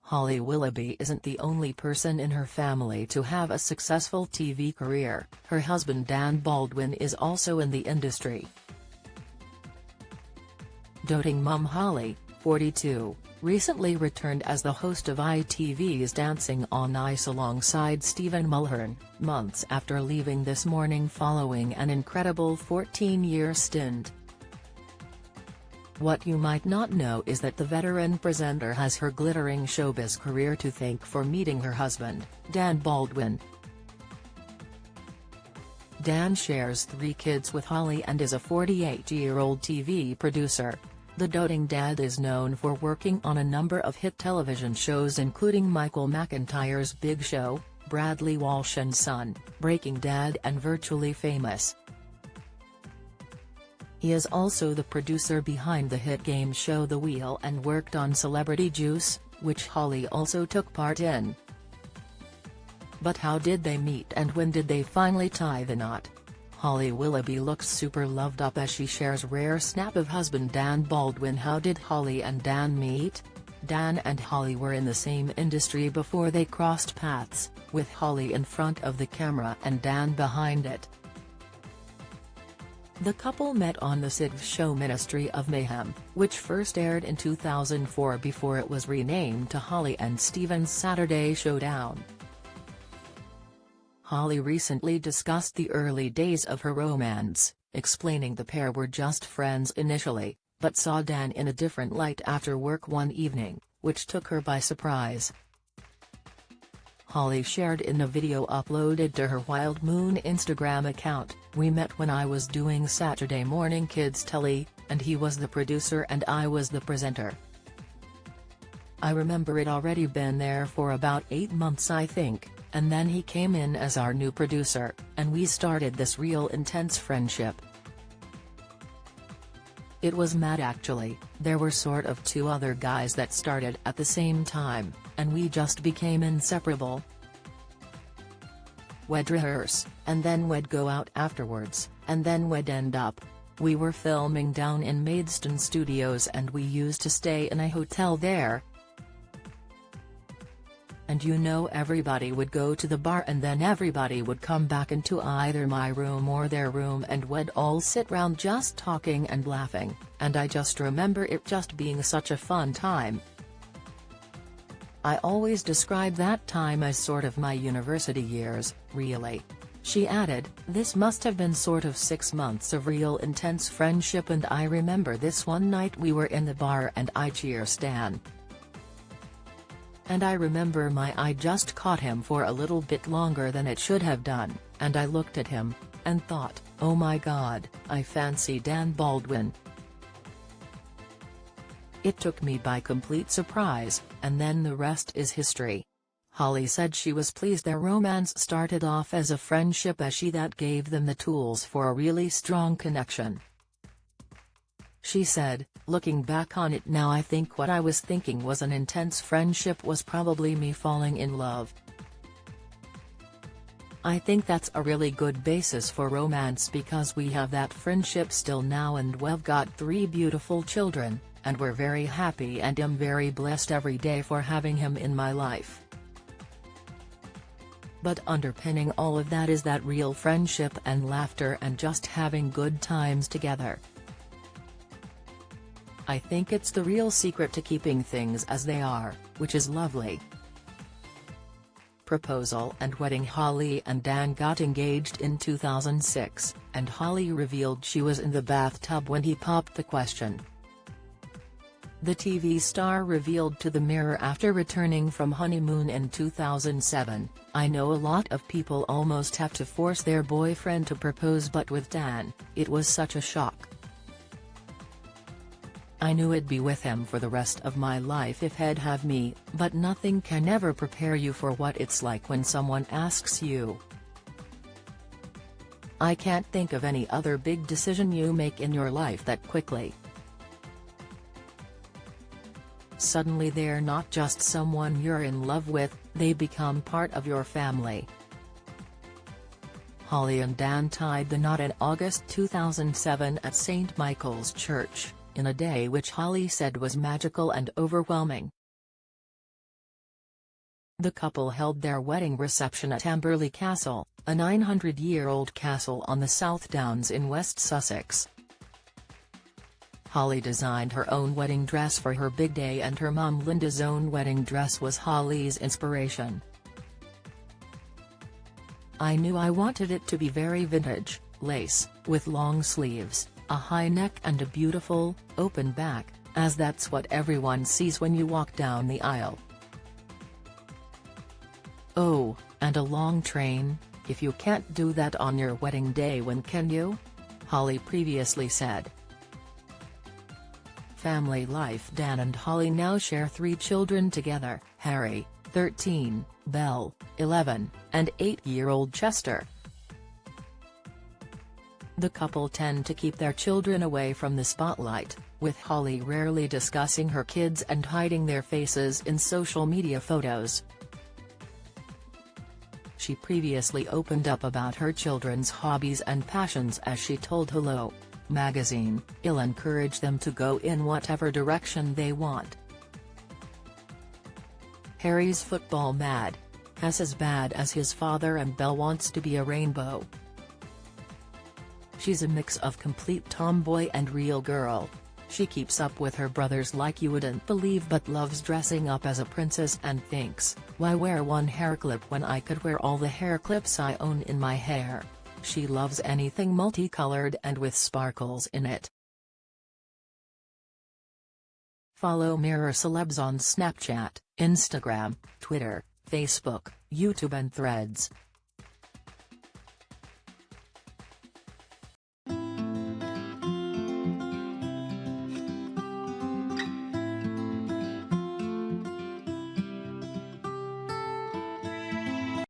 Holly Willoughby isn't the only person in her family to have a successful TV career. Her husband Dan Baldwin is also in the industry. Doting mum Holly, 42, recently returned as the host of ITV's Dancing on Ice alongside Stephen Mulhern, months after leaving This Morning following an incredible 14-year stint. What you might not know is that the veteran presenter has her glittering showbiz career to thank for meeting her husband, Dan Baldwin. Dan shares 3 kids with Holly and is a 48-year-old TV producer. The doting dad is known for working on a number of hit television shows including Michael McIntyre's Big Show, Bradley Walsh and Son, Breaking Dad and Virtually Famous. He is also the producer behind the hit game show The Wheel and worked on Celebrity Juice, which Holly also took part in. But how did they meet and when did they finally tie the knot? Holly Willoughby looks super loved up as she shares rare snap of husband Dan Baldwin. How did Holly and Dan meet? Dan and Holly were in the same industry before they crossed paths, with Holly in front of the camera and Dan behind it. The couple met on the SITV show Ministry of Mayhem, which first aired in 2004 before it was renamed to Holly and Stephen's Saturday Showdown. Holly recently discussed the early days of her romance, explaining the pair were just friends initially, but saw Dan in a different light after work one evening, which took her by surprise. Holly shared in a video uploaded to her Wild Moon Instagram account, "We met when I was doing Saturday morning kids telly, and he was the producer and I was the presenter. I remember it already been there for about 8 months I think, and then he came in as our new producer, and we started this real intense friendship. It was mad actually, there were sort of 2 other guys that started at the same time, and we just became inseparable. We'd rehearse, and then we'd go out afterwards, and then we'd end up. We were filming down in Maidstone Studios and we used to stay in a hotel there. And you know everybody would go to the bar and then everybody would come back into either my room or their room and we'd all sit round just talking and laughing, and I just remember it just being such a fun time. I always describe that time as sort of my university years, really." She added, "This must have been sort of 6 months of real intense friendship and I remember this one night we were in the bar and I cheered Dan. And I remember my eye just caught him for a little bit longer than it should have done, and I looked at him, and thought, oh my god, I fancy Dan Baldwin. It took me by complete surprise, and then the rest is history." Holly said she was pleased their romance started off as a friendship as that gave them the tools for a really strong connection. She said, "Looking back on it now I think what I was thinking was an intense friendship was probably me falling in love. I think that's a really good basis for romance because we have that friendship still now and we've got 3 beautiful children, and we're very happy and I'm very blessed every day for having him in my life. But underpinning all of that is that real friendship and laughter and just having good times together. I think it's the real secret to keeping things as they are, which is lovely." Proposal and wedding. Holly and Dan got engaged in 2006, and Holly revealed she was in the bathtub when he popped the question. The TV star revealed to the Mirror after returning from honeymoon in 2007, "I know a lot of people almost have to force their boyfriend to propose, but with Dan, it was such a shock. I knew I'd be with him for the rest of my life if he'd have me, but nothing can ever prepare you for what it's like when someone asks you. I can't think of any other big decision you make in your life that quickly. Suddenly they're not just someone you're in love with, they become part of your family." Holly and Dan tied the knot in August 2007 at St. Michael's Church, in a day which Holly said was magical and overwhelming. The couple held their wedding reception at Amberley Castle, a 900-year-old castle on the South Downs in West Sussex. Holly designed her own wedding dress for her big day, and her mum Linda's own wedding dress was Holly's inspiration. "I knew I wanted it to be very vintage, lace, with long sleeves, a high neck and a beautiful, open back, as that's what everyone sees when you walk down the aisle. Oh, and a long train, if you can't do that on your wedding day, when can you?" Holly previously said. Family life. Dan and Holly now share 3 children together: Harry, 13, Belle, 11, and 8-year-old Chester. The couple tend to keep their children away from the spotlight, with Holly rarely discussing her kids and hiding their faces in social media photos. She previously opened up about her children's hobbies and passions as she told Hello! Magazine, "I'll encourage them to go in whatever direction they want. Harry's football mad. Has as bad as his father, and Belle wants to be a rainbow. She's a mix of complete tomboy and real girl. She keeps up with her brothers like you wouldn't believe, but loves dressing up as a princess and thinks, why wear one hair clip when I could wear all the hair clips I own in my hair. She loves anything multicolored and with sparkles in it." Follow Mirror Celebs on Snapchat, Instagram, Twitter, Facebook, YouTube and Threads.